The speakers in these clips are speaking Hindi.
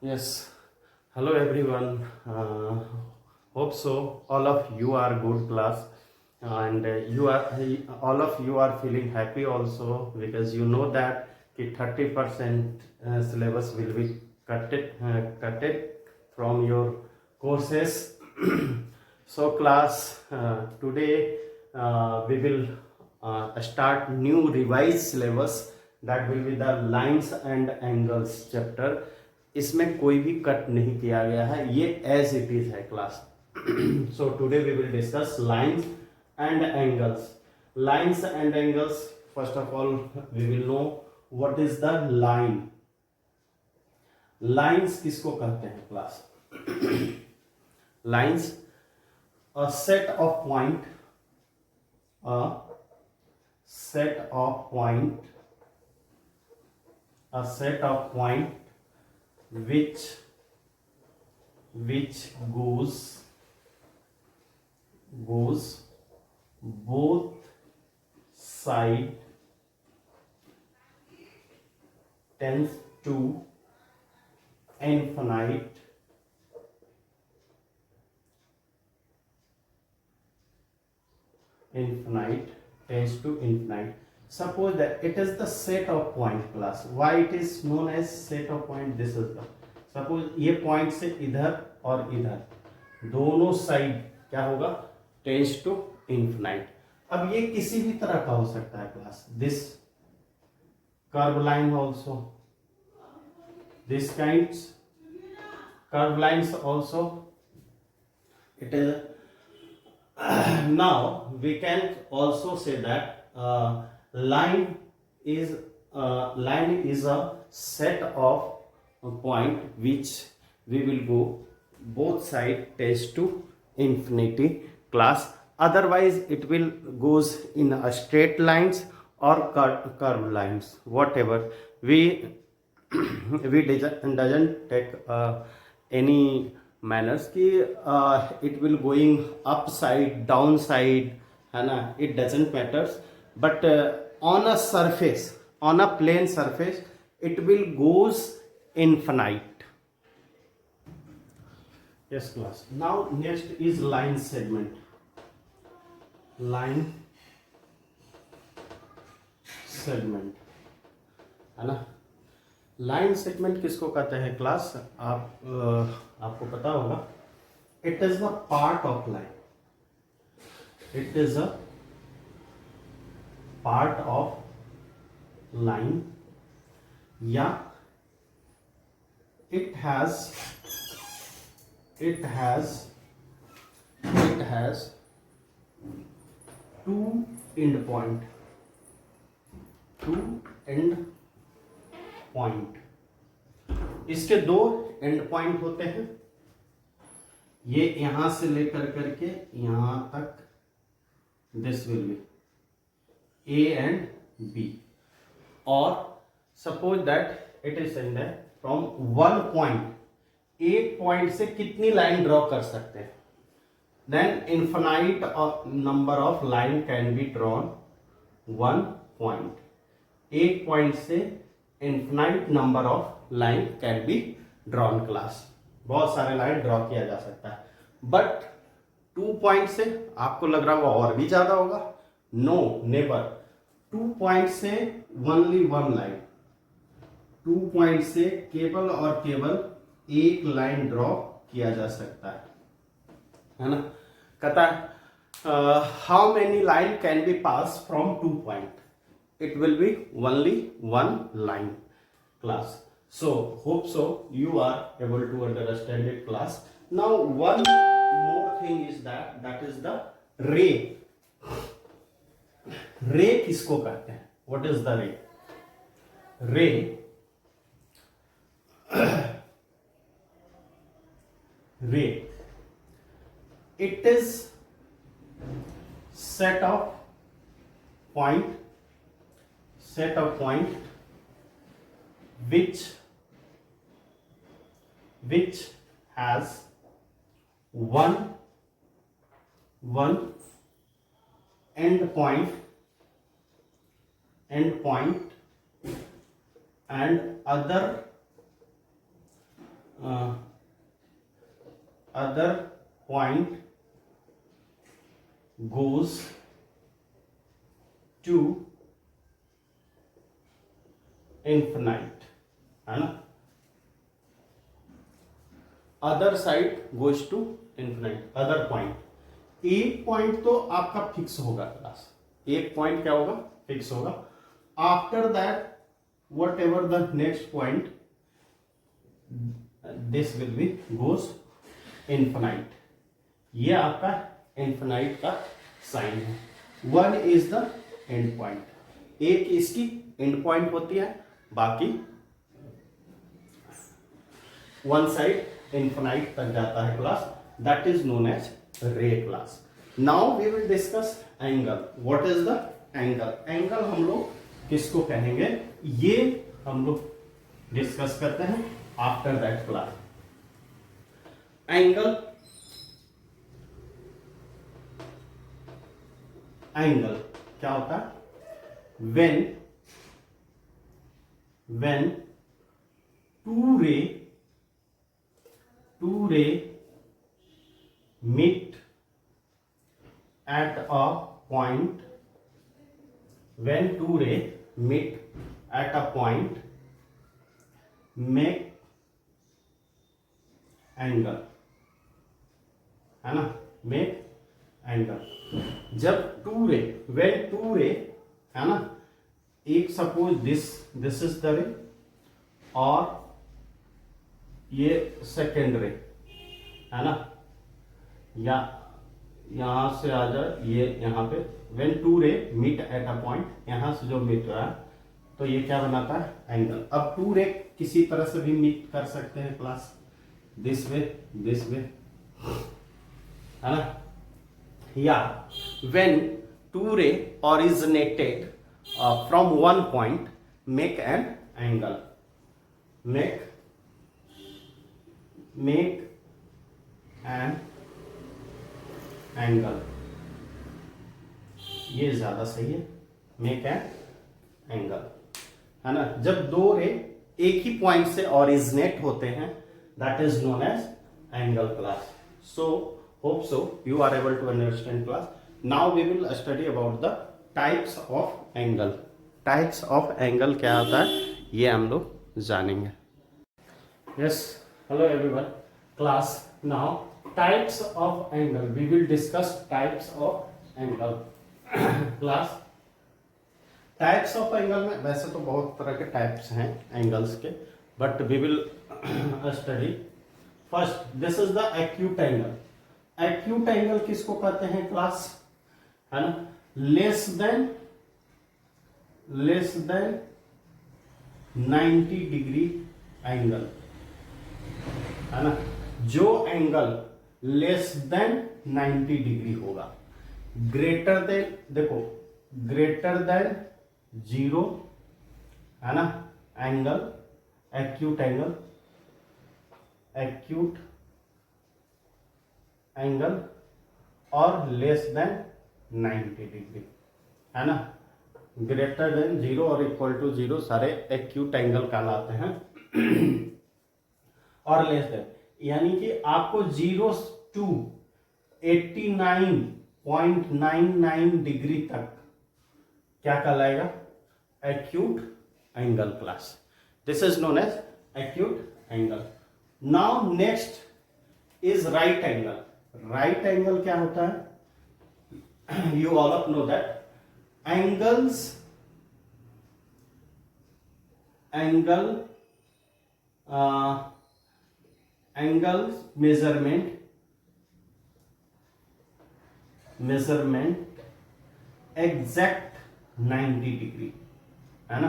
Yes. Hello everyone. Hope so. All of you are good class, and you are all of you are feeling happy also because you know that 30% syllabus will be cutted from your courses. So class, today we will start new revised syllabus that will be the lines and angles chapter. इसमें कोई भी कट नहीं किया गया है, ये एज इट इज है class. So today we will discuss lines and angles. Lines and angles, first of all we will know what is the line. Lines किसको कहते हैं class? Lines, a set of point, a set of point, a set of point which goes both side tends to infinite tends to infinite. Suppose that it is the set of point class. Why it is known as set of point? This is the, suppose ये point से इधर और इधर दोनों साइड क्या होगा? Tends to infinite. अब ये किसी भी तरह का हो सकता है class. This curve line also, this kinds curve lines also. It is now we can also say that line is a set of point which we will go both side tends to infinity class. Otherwise it will goes in a straight lines or curve lines, whatever we we doesn't take any manners कि it will going upside downside है ना, it doesn't matters. But on a surface, on a plane surface, it will goes infinite. Yes class. Now next is line segment. Line segment है ना. लाइन सेगमेंट किसको कहते हैं क्लास? आपको पता होगा. It is a part of line. It is a part of line या it has two end point, इसके दो एंड पॉइंट होते हैं. ये यहां से लेकर करके यहां तक, this will be A and B. Or suppose that it is in there from one point, एक पॉइंट से कितनी लाइन ड्रॉ कर सकते हैं? Then infinite number of line can be drawn one point. एक पॉइंट से infinite number of line can be drawn class. बहुत सारे लाइन ड्रॉ किया जा सकता है. बट 2 पॉइंट से आपको लग रहा होगा और भी ज्यादा होगा. No, never. 2 पॉइंट से ओनली वन लाइन. 2 पॉइंट से केवल और केवल एक लाइन ड्रॉ किया जा सकता है ना. कहता है how many line can be pass from 2 point? It will be only one line class. So hope so you are able to understand it class. Now one more thing is that is the ray. रे किसको कहते हैं? व्हाट इज द रे? रे रे it is set of point which has one end point and other other point goes to infinite, है ना, other side goes to infinite, other point. एक पॉइंट तो आपका फिक्स होगा क्लास, एक पॉइंट क्या होगा, फिक्स होगा। After that what ever the next point, this will be goes infinite. ये आपका इन्फिनाइट का साइन है। One is the end point, एक इसकी एंड पॉइंट होती है, बाकी वन साइड इन्फिनाइट तक जाता है class, that is known as ray class. Now we will discuss angle. What is the angle? Angle हम लोग किसको कहेंगे, ये हम लोग डिस्कस करते हैं after that class. Angle, angle क्या होता है? when two ray meet at a point, when two ray meet at a point, make angle, है ना, मेक एंगल। जब टू रे, वेन टू रे, है ना, एक सपोज दिस इज द रे और ये सेकेंड रे, है ना, या यहां से आ जाए ये यहां पे, when to ray meet at a point, यहां से जो मीट रहा है तो ये क्या बनाता है, एंगल। अब टू रे किसी तरह से भी मीट कर सकते हैं क्लास, दिस वे, है ना, या व्हेन टू रे originated from one point, make an angle, make an angle, ये ज्यादा सही है, make an angle, है ना। जब दो रे एक ही पॉइंट से ओरिजिनेट होते हैं, that is known as angle class. So hope so you are able to understand class. Now we will study about the types of angle. Types of angle क्या होता है ये हम लोग जानेंगे। Yes, hello everyone. Class, now types of angle. We will discuss types of angle. Class, types of angle में वैसे तो बहुत तरह के टाइप्स हैं एंगल्स के, but we will study first, this is the acute angle. Acute angle किसको कहते हैं क्लास, है ना, लेस देन 90 डिग्री एंगल, है ना। जो एंगल लेस देन 90 डिग्री होगा, ग्रेटर देन, देखो ग्रेटर देन 0, है ना, angle, acute angle, acute angle, और लेस देन 90 डिग्री, है ना। ग्रेटर देन 0 और इक्वल टू 0 सारे एक्यूट एंगल कहलाते हैं। और लेस देन यानी कि आपको 0 to 89.99 डिग्री तक क्या कहलाएगा, acute angle class. This is known as acute angle. Now next is right angle. Right angle क्या होता है, you all of know that angle measurement exact 90 degree, है ना।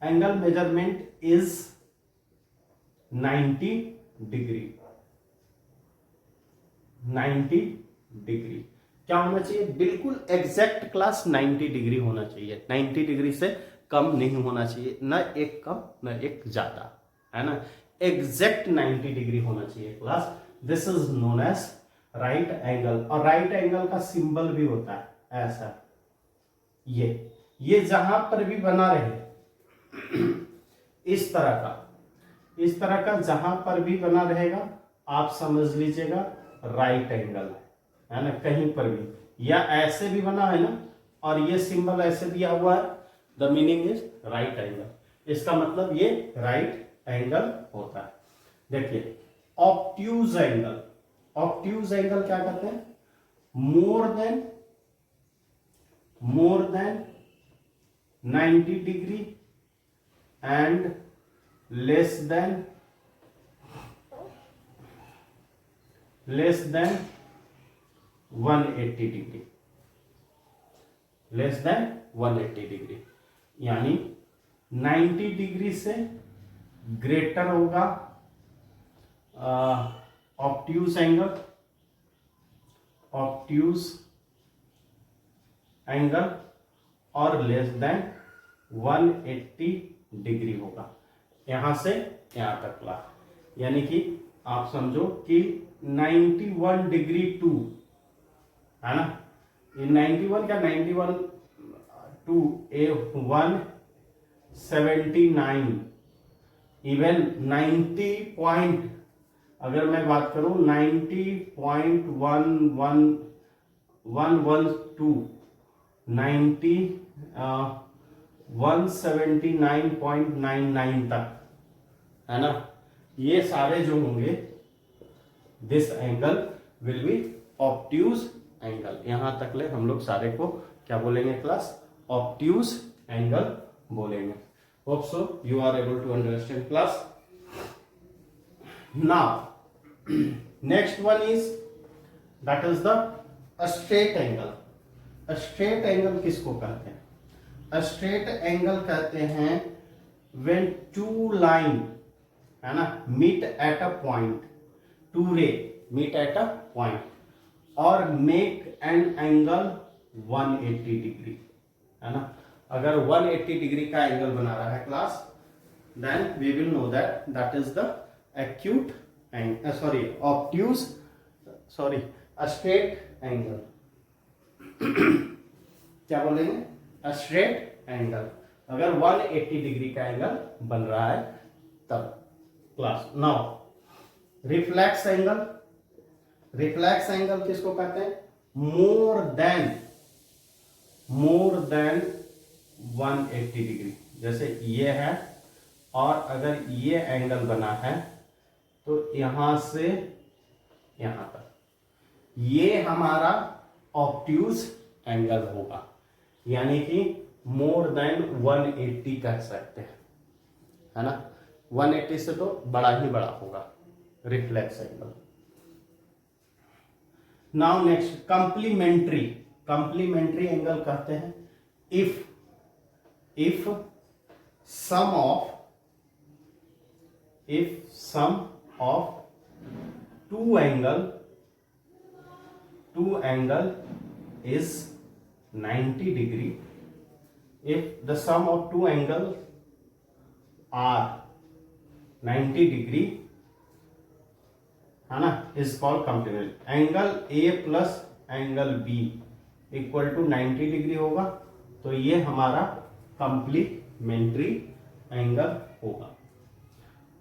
Angle measurement is 90 degree. 90 degree क्या होना चाहिए, बिल्कुल एग्जैक्ट क्लास 90 डिग्री होना चाहिए। 90 डिग्री से कम नहीं होना चाहिए, न एक कम न एक ज्यादा, है ना। एग्जैक्ट 90 डिग्री होना चाहिए class. This is known as right angle. और राइट एंगल का सिंबल भी होता है ऐसा, ये जहां पर भी बना रहे इस तरह का, इस तरह का जहां पर भी बना रहेगा आप समझ लीजिएगा राइट एंगल है ना, कहीं पर भी, या ऐसे भी बना है ना और ये सिंबल ऐसे दिया हुआ है, the meaning is right angle, इसका मतलब ये राइट एंगल होता है। देखिए ऑब्ट्यूज एंगल, ऑब्ट्यूज एंगल क्या कहते हैं, more than 90 degree and less than 180 degree, less than 180 degree, यानी 90 डिग्री से ग्रेटर होगा ऑब्ट्यूज एंगल, ऑब्ट्यूज एंगल, और लेस देन 180 डिग्री होगा, यहां से यहां तक ला, यानी कि आप समझो कि 91 डिग्री टू है ना, ये 91 क्या 91 टू ए 179, इवन 90 पॉइंट, अगर मैं बात करूं 90.112 179.99 तक है ना, ये सारे जो होंगे this angle will be obtuse angle, यहां तक ले हम लोग सारे को क्या बोलेंगे क्लास, ऑब्ट्यूज एंगल बोलेंगे। Hope so you are able to understand class. Now next one is that is the straight angle. Straight angle किसको कहते हैं, स्ट्रेट एंगल कहते हैं व्हेन टू लाइन है ना meet at a point, two ray meet at a point और मेक एन एंगल 180 डिग्री है ना, अगर 180 डिग्री का एंगल बना रहा है class, then we will know that that is the acute angle, sorry obtuse, sorry straight angle क्या बोलेंगे, स्ट्रेट एंगल, अगर 180 डिग्री का एंगल बन रहा है तब class. Now reflex angle, reflex angle किसको कहते हैं, मोर देन 180 डिग्री, जैसे ये है और अगर ये एंगल बना है तो यहां से यहां तक, ये हमारा ऑब्ट्यूज एंगल होगा, यानी कि मोर देन 180 कह सकते हैं है ना, 180 से तो बड़ा ही बड़ा होगा reflex angle. Now next complementary, complementary angle कहते हैं if sum of two angle is 90 degree, if the sum of two angles are 90 degree है ना, is called complementary। Angle A plus angle B equal to 90 degree होगा, तो ये हमारा कंप्लीमेंट्री एंगल होगा।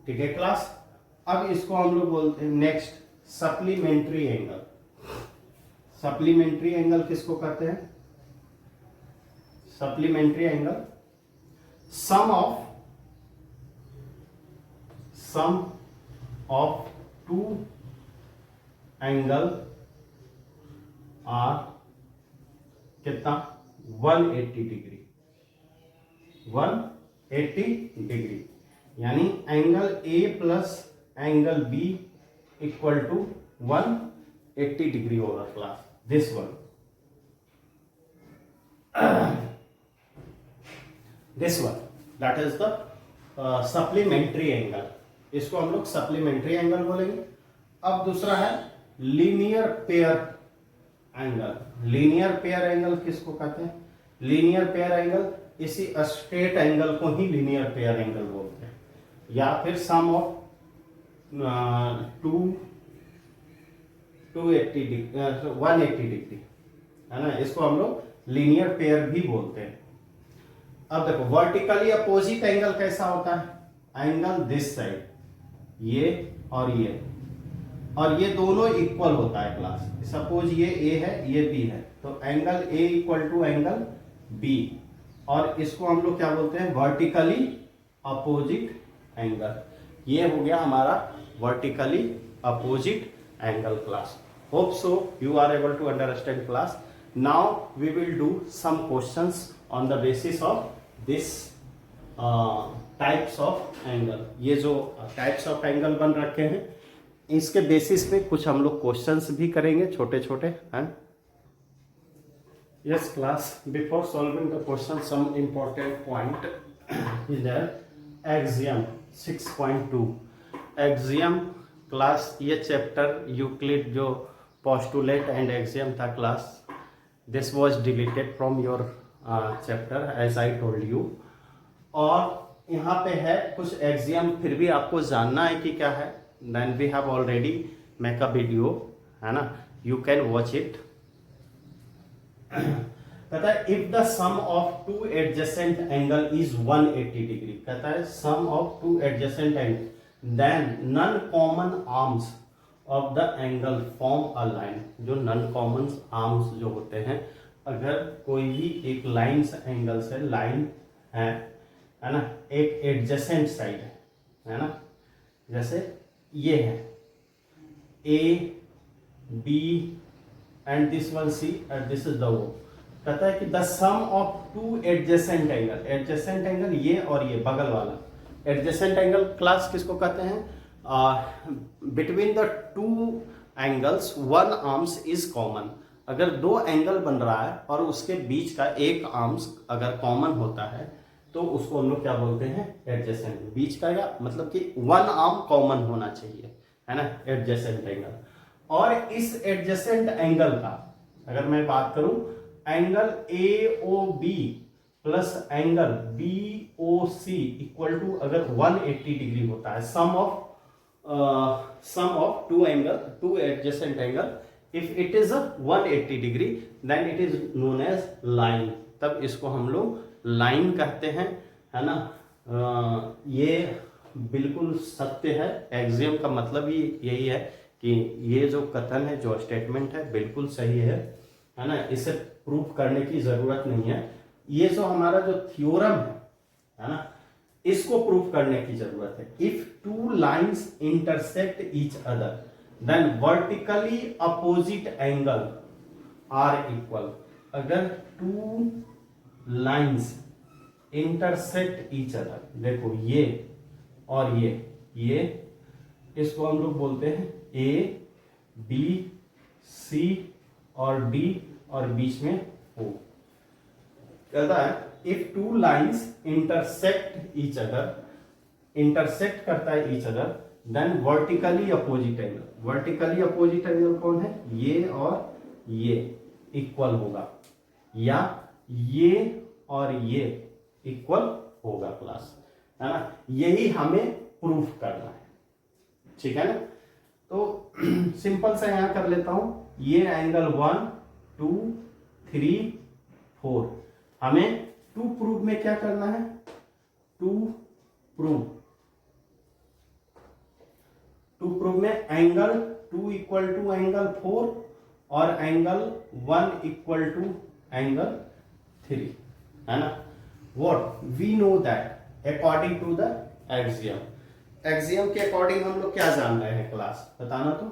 ठीक है क्लास, अब इसको हम लोग बोलते हैं next supplementary angle. Supplementary angle किसको कहते हैं, supplementary angle sum of two angle are कितना 180 डिग्री, 180 डिग्री, यानी angle A plus angle B equal to 180 degree होगा class, this one, this one that is the supplementary angle, इसको हम लोग सप्लीमेंट्री एंगल बोलेंगे। अब दूसरा है linear pair angle. Linear pair angle किसको कहते हैं, लीनियर पेयर एंगल इसी स्ट्रेट एंगल को ही लीनियर पेयर एंगल बोलते हैं, या फिर सम ऑफ 180 डिग्री है ना, इसको हम लोग लीनियर पेयर भी बोलते हैं। अब देखो वर्टिकली अपोजिट एंगल कैसा होता है, एंगल दिस साइड ये और ये दोनों इक्वल होता है क्लास। सपोज ये ए है, ये बी है, तो angle A equal to angle B, और इसको हम लोग क्या बोलते हैं, वर्टिकली अपोजिट एंगल। ये हो गया हमारा vertically opposite angle class. Hope so you are able to understand class. Now we will do some questions on the basis of this types of angle. ये जो टाइप्स ऑफ एंगल बन रखे हैं, इसके बेसिस पे कुछ हम लोग क्वेश्चंस भी करेंगे छोटे छोटे। And yes class, before solving the question, some important point is there. Axiom 6.2 axiom class, ये चैप्टर यूक्लिड जो पोस्टुलेट एंड एक्सियम था class, this was deleted from your chapter as I told you. और यहाँ पे है कुछ एक्सियम, फिर भी आपको जानना है कि क्या है। Then we have already make a video, है ना, यू कैन वॉच इट। कहता है if the sum of two adjacent angle is 180 degree, कहता है sum of two adjacent angle, then non common arms of the angle form a line. जो नन कॉमन आर्म्स जो होते हैं, अगर कोई भी एक लाइन एंगल से लाइन है ना, एक एडजेसेंट साइड है ना, जैसे ये है A B and this one C and this is the O. कहता है कि the sum of two adjacent angle, adjacent angle ये और ये बगल वाला एडजेसेंट एंगल क्लास किसको कहते हैं, between the two angles one arms is common. अगर दो एंगल बन रहा है और उसके बीच का एक आर्म्स अगर कॉमन होता है तो उसको हम लोग क्या बोलते हैं, एडजेसेंट। बीच का या मतलब कि वन आर्म कॉमन होना चाहिए, है ना, एडजेसेंट एंगल। और इस एडजेसेंट एंगल का अगर मैं बात करूं, angle A O B plus angle B O C equal to अगर 180 डिग्री होता है, sum of two angle, two adjacent angle, if it is 180 degree then it is known as line. तब इसको हम लोग लाइन कहते हैं, है ना। ये बिल्कुल सत्य है। एक्सियम का मतलब ही यही है कि ये जो कथन है, जो स्टेटमेंट है, बिल्कुल सही है ना। इसे प्रूफ करने की जरूरत नहीं है। ये जो हमारा जो थ्योरम है ना, इसको प्रूफ करने की जरूरत है। If two lines intersect each other then vertically opposite angle are equal. अगर two lines intersect each other, देखो ये और ये इसको हम लोग बोलते हैं ए बी सी और डी और बीच में ओ। कहता है if two lines intersect each other, intersect करता है each other, then vertically opposite angle, vertically opposite angle कौन है, ये और ये इक्वल होगा, या ये और ये इक्वल होगा क्लास, है ना। यही हमें प्रूफ करना है, ठीक है ना। तो सिंपल सा यहां कर लेता हूं, ये एंगल 1 2 3 4। हमें टू प्रूव में क्या करना है, टू प्रूव में एंगल 2 इक्वल टू एंगल 4 और एंगल 1 इक्वल टू एंगल 3, है ना। What we know that according to the axiom, axiom के अकॉर्डिंग हम लोग क्या जान रहे हैं क्लास, बताना तो।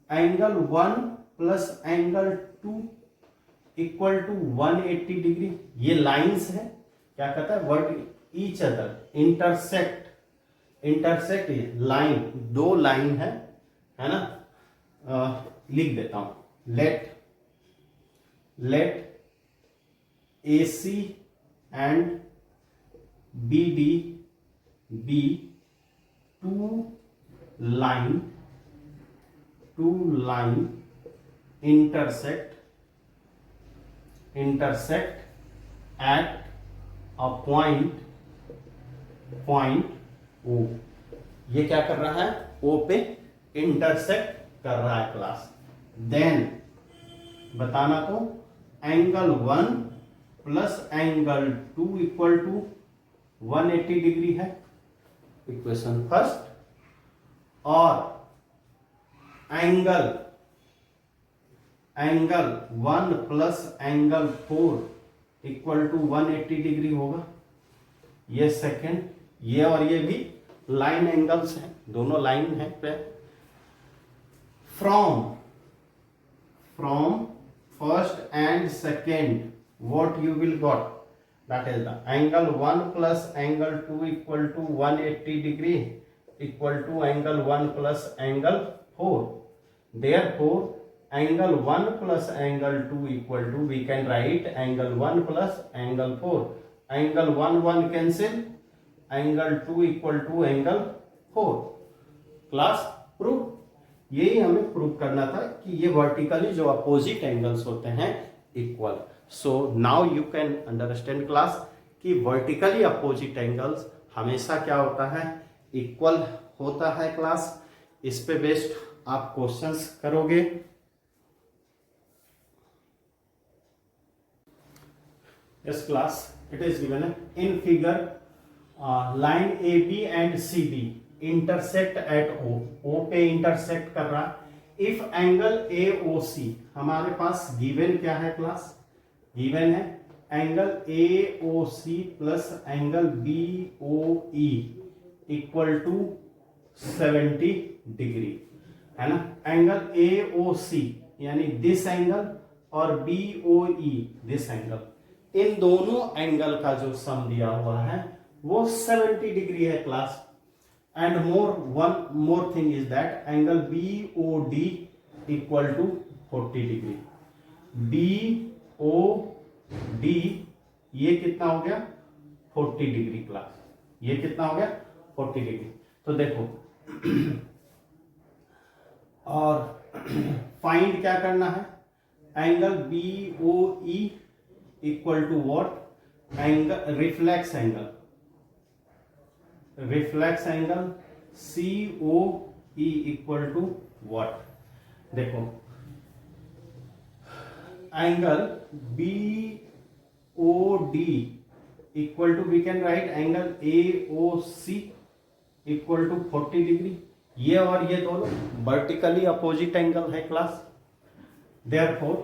Angle 1 plus angle 2 equal to 180 degree. ये लाइंस है, क्या कहता है, वर्ट ईच अदर, इंटरसेक्ट लाइन, दो लाइन है ना। लिख देता हूं, let AC and BD be two line intersect at a point O। ये क्या कर रहा है, O पे इंटरसेक्ट कर रहा है क्लास। देन बताना तो angle 1 plus angle 2 equal to 180 degree है, इक्वेशन फर्स्ट। और angle 1 plus angle 4 equal to 180 degree होगा। ये सेकेंड, ये और ये भी लाइन एंगल्स हैं, दोनों लाइन है पे। From first and second what you will got, that is the angle 1 plus angle 2 equal to 180 degree equal to angle 1 plus angle 4. Therefore angle 1 plus angle 2 equal to, we can write angle 1 plus angle 4. Angle 1 cancel, angle 2 equal to angle 4. Class prove. यही हमें प्रूव करना था कि ये वर्टिकली जो अपोजिट एंगल्स होते हैं equal. So now you can understand class कि वर्टिकली अपोजिट एंगल्स हमेशा क्या होता है, इक्वल होता है क्लास। इस पे बेस्ड आप क्वेश्चंस करोगे। Yes class, it is given in figure line A B and C B intersect at O, O पे इंटरसेक्ट कर रहा। इफ एंगल ए ओ सी, हमारे पास गिवन क्या है क्लास, गिवन है angle A O C plus angle B O E equal to 70 degree, है ना। एंगल ए ओ सी यानी दिस एंगल और B O E this angle, इन दोनों एंगल का जो सम दिया हुआ है वो 70 डिग्री है class. And one more thing is that angle B O D equal to 40 degree. B O D ये कितना हो गया 40 डिग्री क्लास, ये कितना हो गया 40 डिग्री। तो देखो और फाइंड क्या करना है, angle B O E equal to what, angle reflex angle C O E equal to what. देखो angle B O D equal to, we can write angle A O C equal to 40 degree. ये और ये दोनों वर्टिकली अपोजिट एंगल है class. Therefore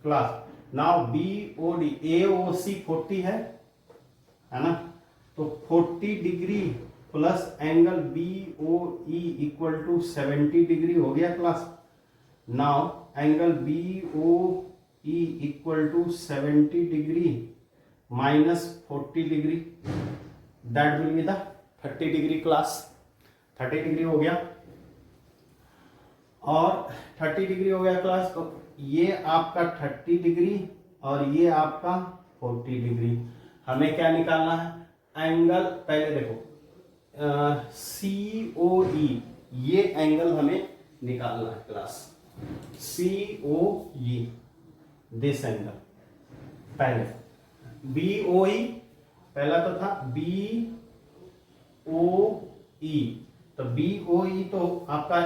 class now B O D, A O C 40 है ना, तो 40 degree plus angle B O E equal to 70 degree हो गया class. Now angle B O E equal to 70 degree minus 40 degree, that will be the 30 degree class. 30 degree हो गया और 30 डिग्री हो गया क्लास। तो ये आपका 30 डिग्री और ये आपका 40 डिग्री। हमें क्या निकालना है, एंगल पहले देखो सी ओ ई, ये एंगल हमें निकालना है class, C O E this angle. पहले बी ओ ई, पहला तो था बी ओ ई, तो बी ओ ई तो आपका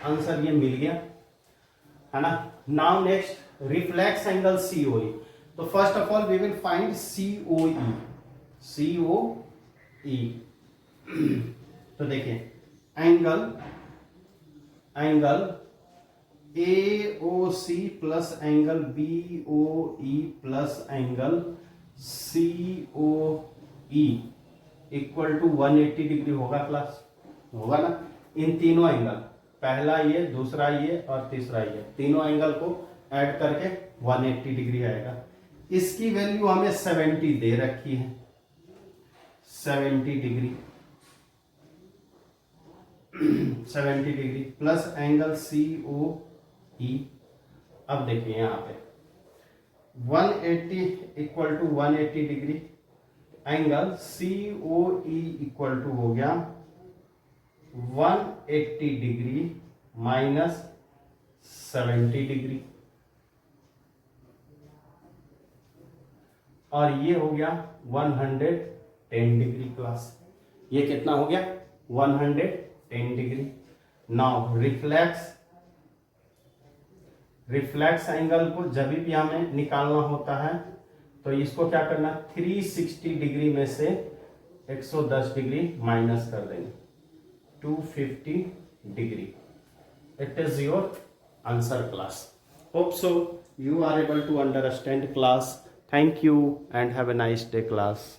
आंसर ये मिल गया, है ना। Now next reflex angle C O E. तो first of all we will find C O E, C O E. तो देखिए angle A O C plus angle B O E plus angle C O E equal to 180 degree होगा क्लास, होगा ना। इन तीनों एंगल, पहला ये, दूसरा ये और तीसरा ये, तीनों एंगल को ऐड करके 180 डिग्री आएगा। इसकी वैल्यू हमें 70 दे रखी है, 70 degree 70 degree plus angle C O E. अब देखिए यहां पे 180 equal to 180 degree, angle C O E equal to हो गया 180 डिग्री माइनस 70 डिग्री, और ये हो गया 110 डिग्री क्लास। ये कितना हो गया 110 डिग्री। नाउ रिफ्लेक्स एंगल को जब भी हमें निकालना होता है तो इसको क्या करना, 360 डिग्री में से 110 डिग्री माइनस कर देंगे, 250 degree. It is your answer, class. Hope so you are able to understand, class. Thank you and have a nice day, class.